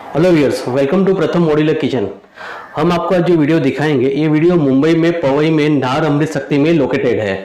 Hello viewers, welcome to प्रथम modular kitchen. हम आपको आज जो वीडियो दिखाएंगे, ये वीडियो मुंबई में पवई में नाहर अमृत शक्ति में लोकेटेड है।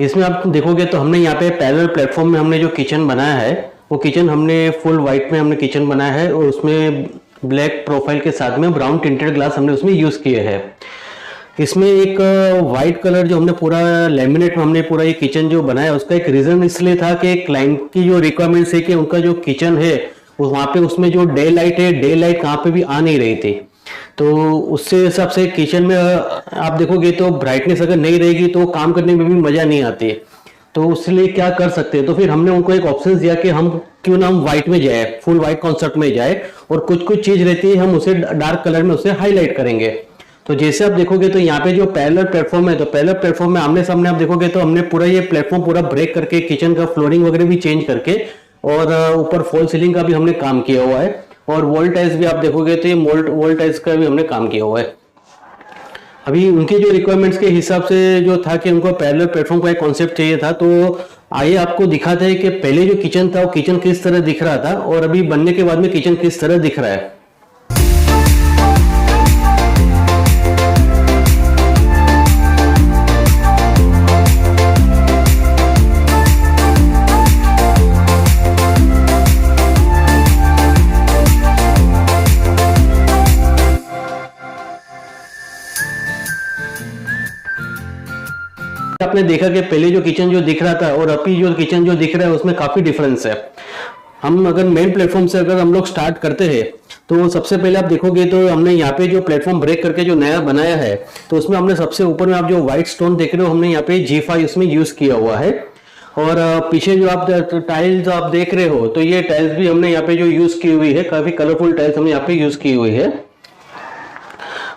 इसमें आप देखोगे तो हमने यहाँ पे पैरेलल प्लेटफॉर्म में हमने जो किचन बनाया है, वो किचन हमने फुल वाइट में हमने किचन बनाया है और उसमें ब्लैक प्रोफाइल के साथ में ब्राउन टिंटेड ग्लास हमने उसमें यूज़ किए हैं। इसमें एक वाइट कलर जो हमने पूरा लेमिनेट में हमने पूरा ये किचन जो बनाया, उसका एक रीज़न इसलिए था कि क्लाइंट की जो रिक्वायरमेंट्स है कि उनका जो किचन है वहाँ पे उसमें जो डे लाइट है, डे लाइट कहाँ पे भी आ नहीं रही थी। तो उससे हिसाब से किचन में आप देखोगे तो ब्राइटनेस अगर नहीं रहेगी तो काम करने में भी मज़ा नहीं आती। तो उसके लिए क्या कर सकते हैं, तो फिर हमने उनको एक ऑप्शन दिया कि हम क्यों ना हम व्हाइट में जाए, फुल व्हाइट कॉन्सेप्ट में जाए और कुछ कुछ चीज़ रहती है हम उसे डार्क कलर में उसे हाईलाइट करेंगे। तो जैसे आप देखोगे तो यहाँ पे जो पैरेलल प्लेटफॉर्म है, तो पैरेलल प्लेटफॉर्म में आमने सामने आप देखोगे तो हमने पूरा ये प्लेटफॉर्म पूरा ब्रेक करके किचन का फ्लोरिंग वगैरह भी चेंज करके और ऊपर फॉल सीलिंग का भी हमने काम किया हुआ है और वॉल टाइल्स भी आप देखोगे तो ये वॉल टाइल्स का भी हमने काम किया हुआ है। अभी उनके जो रिक्वायरमेंट्स के हिसाब से जो था कि उनको पैरेलल प्लेटफॉर्म का एक कॉन्सेप्ट चाहिए था, तो आइए आपको दिखाते हैं कि पहले जो किचन था वो किचन किस तरह दिख रहा था और अभी बनने के बाद में किचन किस तरह दिख रहा है। आपने देखा कि पहले जो किचन जो दिख रहा था और अभी जो किचन जो दिख रहा है उसमें काफी डिफरेंस है। हम अगर मेन प्लेटफॉर्म से अगर हम लोग स्टार्ट करते हैं तो सबसे पहले आप देखोगे तो हमने यहाँ पे जो प्लेटफॉर्म ब्रेक करके जो नया बनाया है, तो उसमें हमने सबसे ऊपर में आप जो व्हाइट स्टोन देख रहे हो, हमने यहाँ पे G5 उसमें यूज किया हुआ है। और पीछे जो आप टाइल्स आप देख रहे हो, तो ये टाइल्स भी हमने यहाँ पे जो यूज की हुई है, काफी कलरफुल टाइल्स हमने यहाँ पे यूज की हुई है।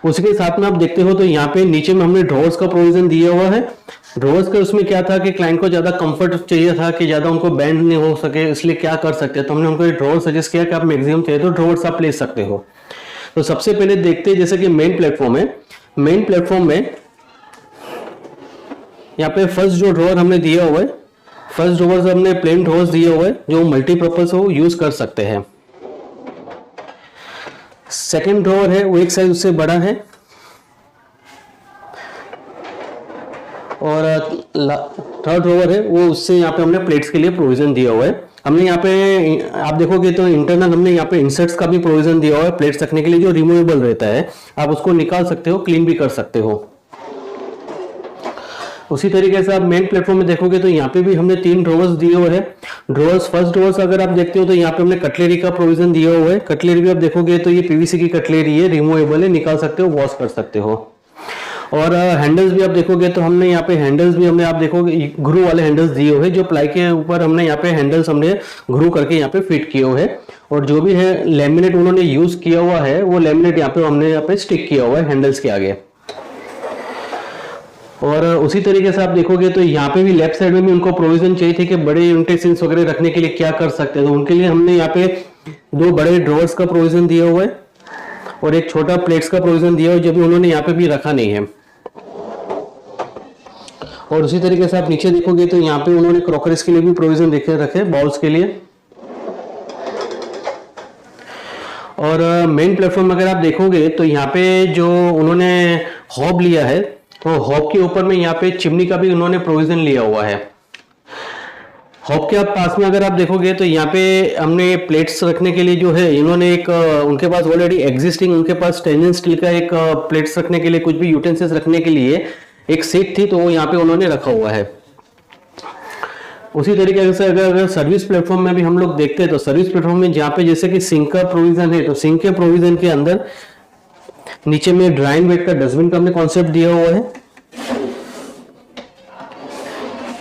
उसके साथ में आप देखते हो तो यहाँ पे नीचे में हमने ड्रॉर्स का प्रोविजन दिया हुआ है। ड्रॉर्स का उसमें क्या था कि क्लाइंट को ज्यादा कंफर्ट चाहिए था कि ज्यादा उनको बैंड नहीं हो सके, इसलिए क्या कर सकते हैं, तो हमने उनको ड्रॉर सजेस्ट किया कि आप मैक्सिमम चाहिए तो ड्रॉर्स आप ले सकते हो। तो सबसे पहले देखते हैं, जैसे कि मेन प्लेटफॉर्म है, मेन प्लेटफॉर्म में यहाँ पे फर्स्ट जो ड्रॉर हमने दिया हुआ है, फर्स्ट ड्रॉर हमने प्लेन ड्रॉर्स दिए हुए हैं जो मल्टीपर्पज हो यूज कर सकते हैं। सेकेंड ड्रॉवर है वो एक साइज उससे बड़ा है और थर्ड ड्रॉवर है वो उससे यहाँ पे हमने प्लेट्स के लिए प्रोविजन दिया हुआ है। हमने यहाँ पे आप देखोगे तो इंटरनल हमने यहाँ पे इंसर्ट्स का भी प्रोविजन दिया हुआ है प्लेट्स रखने के लिए, जो रिमूवेबल रहता है, आप उसको निकाल सकते हो, क्लीन भी कर सकते हो। उसी तरीके से आप मेन प्लेटफॉर्म में देखोगे तो यहाँ पे भी हमने 3 ड्रॉवर्स दिए हुए हैं। ड्रॉवर्स फर्स्ट ड्रॉवर्स अगर आप देखते हो तो यहाँ पे हमने कटलेरी का प्रोविजन दिया हुआ है। कटलेरी भी आप देखोगे तो ये पीवीसी की कटलेरी है, रिमूवेबल है, निकाल सकते हो, वॉश कर सकते हो। और हैंडल्स भी आप देखोगे तो हमने यहाँ पे हैंडल्स भी हमने आप देखोगे ग्रू वाले हैंडल्स दिए हुए हैं, जो प्लाई के ऊपर हमने यहाँ पे हैंडल्स हमने ग्रू करके यहाँ पे फिट किए हुए हैं। और जो भी है लेमिनेट उन्होंने यूज किया हुआ है, वो लेमिनेट यहाँ पे हमने यहाँ पे स्टिक किया हुआ है हैंडल्स के आगे। और उसी तरीके से आप देखोगे तो यहाँ पे भी लेफ्ट साइड में भी उनको प्रोविजन चाहिए थी कि बड़े यूटेंसिल्स वगैरह रखने के लिए क्या कर सकते हैं, तो उनके लिए हमने यहाँ पे 2 बड़े ड्रॉवर्स का प्रोविजन दिया हुआ है और एक छोटा प्लेट्स का प्रोविजन दिया हुआ है, जो भी उन्होंने यहाँ पे भी रखा नहीं है। और उसी तरीके से आप नीचे देखोगे तो यहाँ पे उन्होंने क्रॉकरीज के लिए भी प्रोविजन रखे बाउल्स के लिए। और मेन प्लेटफॉर्म अगर आप देखोगे तो यहाँ पे जो उन्होंने हॉब लिया है, तो हॉब के ऊपर में यहाँ पे चिमनी का भी उन्होंने प्रोविजन लिया हुआ है। हॉब के पास में अगर आप देखोगे तो यहाँ पे हमने प्लेट्स रखने के लिए जो है इन्होंने एक उनके पास ऑलरेडी एग्जिस्टिंग उनके पास स्टेनलेस स्टील का एक प्लेट्स रखने के लिए, कुछ भी यूटेंसिल्स रखने के लिए एक सीट थी तो वो यहाँ पे उन्होंने रखा हुआ है। उसी तरीके से अगर सर्विस प्लेटफॉर्म में भी हम लोग देखते हैं तो सर्विस प्लेटफॉर्म में जहाँ पे जैसे कि सिंक का प्रोविजन है, तो सिंक के प्रोविजन के अंदर नीचे में ड्राइंग वेट का डस्टबिन का हमने कॉन्सेप्ट दिया हुआ है,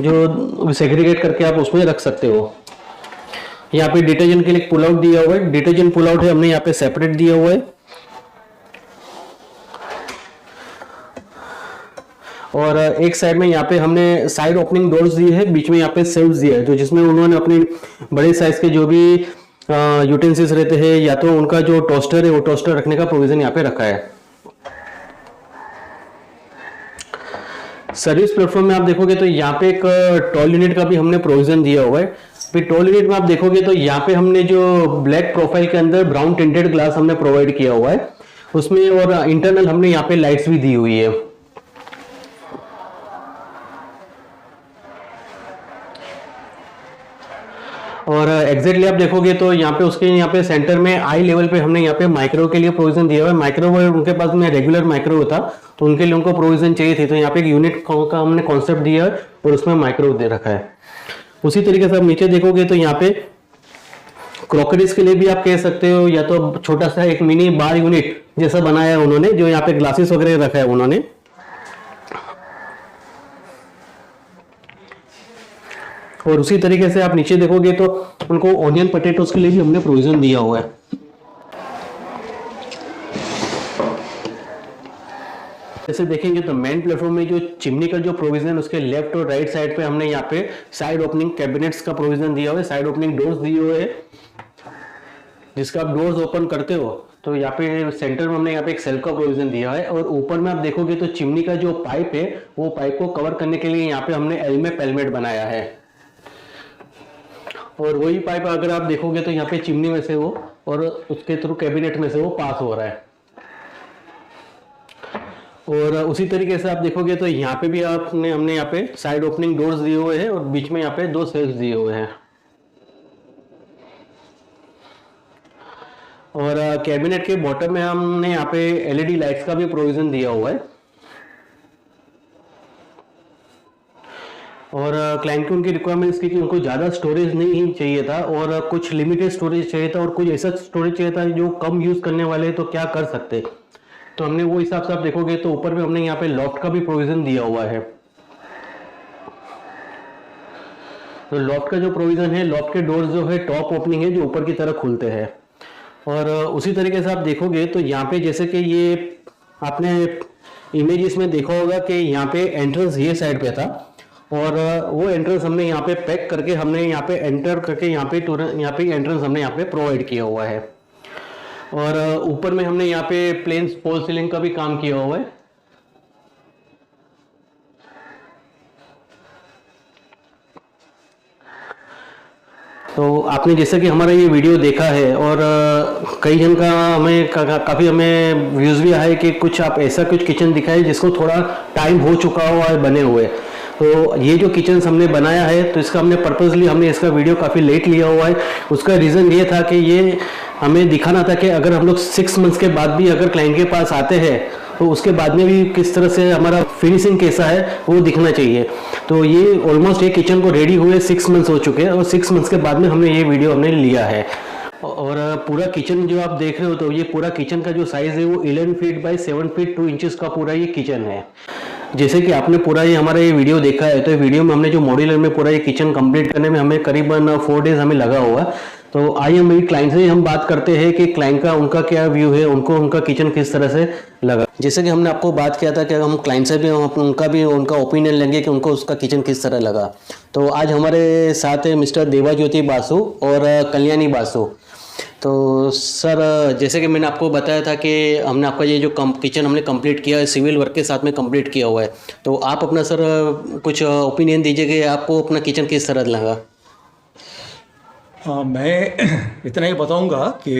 जो सेग्रीगेट करके आप उसमें रख सकते हो। यहाँ पे डिटर्जेंट के लिए पुल आउट दिया हुआ है, डिटर्जेंट पुल आउट है हमने यहाँ पे सेपरेट दिया हुआ है। और एक साइड में यहाँ पे हमने साइड ओपनिंग डोर्स दिए हैं, बीच में यहाँ पे शेल्फ्स दिया है, तो जिसमें उन्होंने अपनी बड़े साइज के जो भी यूटेंसिल्स रहते हैं या तो उनका जो टोस्टर है वो टोस्टर रखने का प्रोविजन यहाँ पे रखा है। सर्विस प्लेटफॉर्म में आप देखोगे तो यहाँ पे एक टॉल यूनिट का भी हमने प्रोविजन दिया हुआ है। फिर टॉल यूनिट में आप देखोगे तो यहाँ पे हमने जो ब्लैक प्रोफाइल के अंदर ब्राउन टिंटेड ग्लास हमने प्रोवाइड किया हुआ है उसमें, और इंटरनल हमने यहाँ पे लाइट्स भी दी हुई है। और एग्जैक्टली आप देखोगे तो यहाँ पे उसके यहाँ पे सेंटर में आई लेवल पे हमने यहाँ पे माइक्रो के लिए प्रोविजन दिया हुआ है। माइक्रो उनके पास में रेगुलर माइक्रो था तो उनके लिए उनको प्रोविजन चाहिए थी, तो यहाँ पे एक यूनिट का हमने कॉन्सेप्ट दिया है और उसमें माइक्रो दे रखा है। उसी तरीके से आप नीचे देखोगे तो यहाँ पे क्रॉकरीज के लिए भी आप कह सकते हो, या तो छोटा सा एक मिनी बार यूनिट जैसा बनाया है उन्होंने, जो यहाँ पे ग्लासेस वगैरह रखा है उन्होंने। और उसी तरीके से आप नीचे देखोगे तो उनको ऑनियन पोटैटोस के लिए भी हमने प्रोविजन दिया हुआ है। जैसे देखेंगे तो मेन प्लेटफॉर्म में जो चिमनी का जो प्रोविजन उसके लेफ्ट और राइट साइड पे हमने यहाँ पे साइड ओपनिंग कैबिनेट्स का प्रोविजन दिया हुआ है, साइड ओपनिंग डोर्स दिए हुए हैं, जिसका आप डोर्स ओपन करते हो तो यहाँ पे सेंटर में हमने यहाँ पे एक सेल का प्रोविजन दिया है। और ऊपर में आप देखोगे तो चिमनी का जो पाइप है वो पाइप को कवर करने के लिए यहाँ पे हमने एल्मे पेलमेट बनाया है, और वही पाइप अगर आप देखोगे तो यहाँ पे चिमनी में से वो और उसके थ्रू कैबिनेट में से वो पास हो रहा है। और उसी तरीके से आप देखोगे तो यहाँ पे भी हमने यहाँ पे साइड ओपनिंग डोर्स दिए हुए हैं और बीच में यहाँ पे 2 सेल्स दिए हुए हैं। और कैबिनेट के बॉटम में हमने यहाँ पे एलईडी लाइट्स का भी प्रोविजन दिया हुआ है। और क्लाइंट की उनकी रिक्वायरमेंट्स की कि उनको ज़्यादा स्टोरेज नहीं चाहिए था और कुछ लिमिटेड स्टोरेज चाहिए था और कुछ ऐसा स्टोरेज चाहिए था जो कम यूज़ करने वाले तो क्या कर सकते, तो हमने वो हिसाब से आप देखोगे तो ऊपर में हमने यहाँ पे लॉफ्ट का भी प्रोविजन दिया हुआ है। तो लॉफ्ट का जो प्रोविजन है, लॉफ्ट के डोर्स जो है टॉप ओपनिंग है जो ऊपर की तरफ खुलते हैं। और उसी तरीके से आप देखोगे तो यहाँ पे जैसे कि ये आपने इमेजेस में देखा होगा कि यहाँ पे एंट्रेंस ये साइड पे था और वो एंट्रेंस हमने यहाँ पे पैक करके हमने यहाँ पे एंटर करके यहाँ पे एंट्रेंस हमने यहाँ पे प्रोवाइड किया हुआ है। और ऊपर में हमने यहाँ पे प्लेन फॉल सीलिंग का भी काम किया हुआ है। तो आपने जैसे कि हमारा ये वीडियो देखा है और कई जन का हमें काफ़ी हमें व्यूज़ भी आए कि कुछ आप ऐसा कुछ किचन दिखाए जिसको थोड़ा टाइम हो चुका हुआ है बने हुए। तो ये जो किचन हमने बनाया है तो इसका हमने पर्पसली हमने इसका वीडियो काफ़ी लेट लिया हुआ है। उसका रीज़न ये था कि ये हमें दिखाना था कि अगर हम लोग 6 मंथ्स के बाद भी अगर क्लाइंट के पास आते हैं तो उसके बाद में भी किस तरह से हमारा फिनिशिंग कैसा है वो दिखना चाहिए। तो ये ऑलमोस्ट ये किचन को रेडी हुए 6 मंथ्स हो चुके हैं और 6 मंथ्स के बाद में हमने ये वीडियो हमने लिया है। और पूरा किचन जो आप देख रहे हो तो ये पूरा किचन का जो साइज़ है वो 11 फीट बाई 7 फीट 2 इंचेस का पूरा ये किचन है। जैसे कि आपने पूरा ये हमारा ये वीडियो देखा है तो वीडियो में हमने जो मॉड्यूलर में पूरा ये किचन कंप्लीट करने में हमें करीबन 4 डेज हमें लगा हुआ। तो आइए हम मेरी क्लाइंट से हम बात करते हैं कि क्लाइंट का उनका क्या व्यू है, उनको उनका किचन किस तरह से लगा। जैसे कि हमने आपको बात किया था कि हम क्लाइंट से भी उनका ओपिनियन लेंगे कि उनको उसका किचन किस तरह लगा। तो आज हमारे साथ है मिस्टर देवाज्योति बासु और कल्याणी बासु। तो सर जैसे कि मैंने आपको बताया था कि हमने आपका ये जो किचन हमने कंप्लीट किया है सिविल वर्क के साथ में कंप्लीट किया हुआ है, तो आप अपना सर कुछ ओपिनियन दीजिए कि आपको अपना किचन किस तरह लगा। मैं इतना ही बताऊंगा कि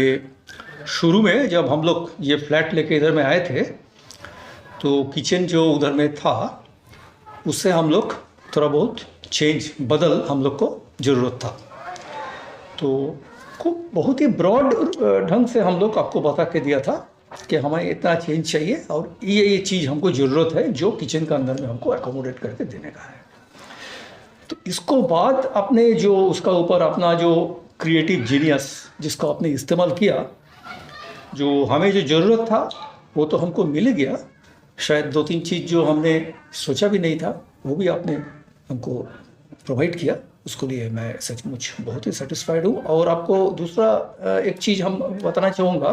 शुरू में जब हम लोग ये फ्लैट लेके इधर में आए थे तो किचन जो उधर में था उससे हम लोग थोड़ा बहुत बदल हम लोग को ज़रूरत था। तो खूब बहुत ही ब्रॉड ढंग से हम लोग आपको बता के दिया था कि हमें इतना चेंज चाहिए और ये चीज़ हमको ज़रूरत है जो किचन के अंदर में हमको एकोमोडेट करके देने का है। तो इसको बाद अपने जो उसका ऊपर अपना जो क्रिएटिव जीनियस जिसको आपने इस्तेमाल किया, जो हमें जो ज़रूरत था वो तो हमको मिल ही गया। शायद 2-3 चीज़ जो हमने सोचा भी नहीं था वो भी आपने हमको प्रोवाइड किया, उसके लिए मैं सचमुच बहुत ही सेटिस्फाइड हूँ। और आपको दूसरा एक चीज़ हम बताना चाहूँगा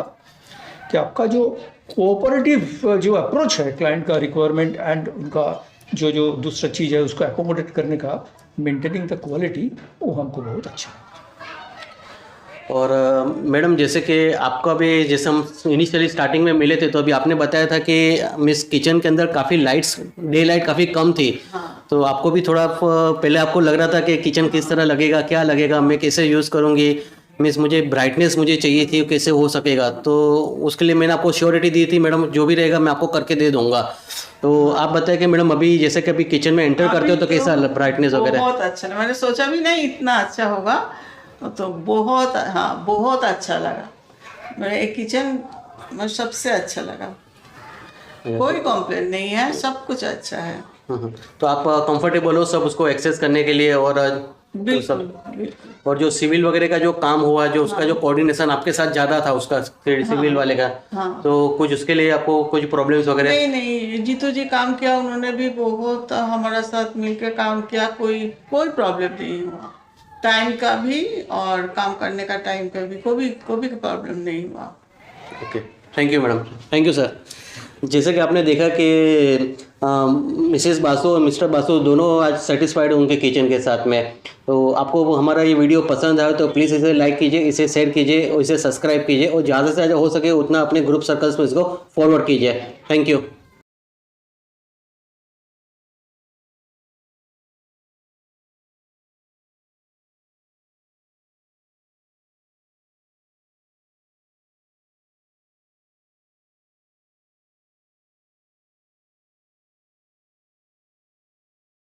कि आपका जो कोऑपरेटिव जो अप्रोच है क्लाइंट का रिक्वायरमेंट एंड उनका जो दूसरा चीज़ है उसको एकोमोडेट करने का, मेंटेनिंग द क्वालिटी, वो हमको बहुत अच्छा है। और मैडम जैसे कि आपका भी, जैसे हम इनिशियली स्टार्टिंग में मिले थे तो अभी आपने बताया था कि मिस किचन के अंदर काफ़ी लाइट्स, डे लाइट काफ़ी कम थी। तो आपको भी थोड़ा पहले आपको लग रहा था कि किचन किस तरह लगेगा, क्या लगेगा, मैं कैसे यूज़ करूँगी, मीन्स मुझे ब्राइटनेस मुझे चाहिए थी, कैसे हो सकेगा। तो उसके लिए मैंने आपको श्योरिटी दी थी मैडम जो भी रहेगा मैं आपको करके दे दूँगा। तो आप बताएं कि मैडम अभी जैसे कि अभी किचन में एंटर करते हो तो कैसा ब्राइटनेस वगैरह? बहुत अच्छा, मैंने सोचा भी नहीं इतना अच्छा होगा, तो बहुत, हाँ बहुत अच्छा लगा। मेरे किचन में सबसे अच्छा लगा, कोई कॉम्प्लेन नहीं है, सब कुछ अच्छा है। तो आप कंफर्टेबल हो सब उसको एक्सेस करने के लिए? और बिल्कुल, बिल्कुल। और जो सिविल वगैरह का जो काम हुआ, जो उसका जो कोऑर्डिनेशन आपके साथ ज़्यादा था उसका सिविल वाले का, तो कुछ उसके लिए आपको कुछ प्रॉब्लम्स वगैरह? नहीं, जीतू जी काम किया, उन्होंने भी बहुत हमारे साथ मिलकर काम किया, कोई प्रॉब्लम नहीं हुआ। टाइम का भी और काम करने का टाइम का भी कोई प्रॉब्लम नहीं हुआ। Okay, thank you madam, thank you sir. जैसे कि आपने देखा कि मिसेस बासु और मिस्टर बासु दोनों आज सेटिस्फाइड हैं उनके किचन के साथ में। तो आपको हमारा ये वीडियो पसंद आया तो प्लीज़ इसे लाइक कीजिए, इसे शेयर कीजिए और इसे सब्सक्राइब कीजिए और ज़्यादा से ज़्यादा हो सके उतना अपने ग्रुप सर्कल्स में इसको फॉरवर्ड कीजिए। Thank you.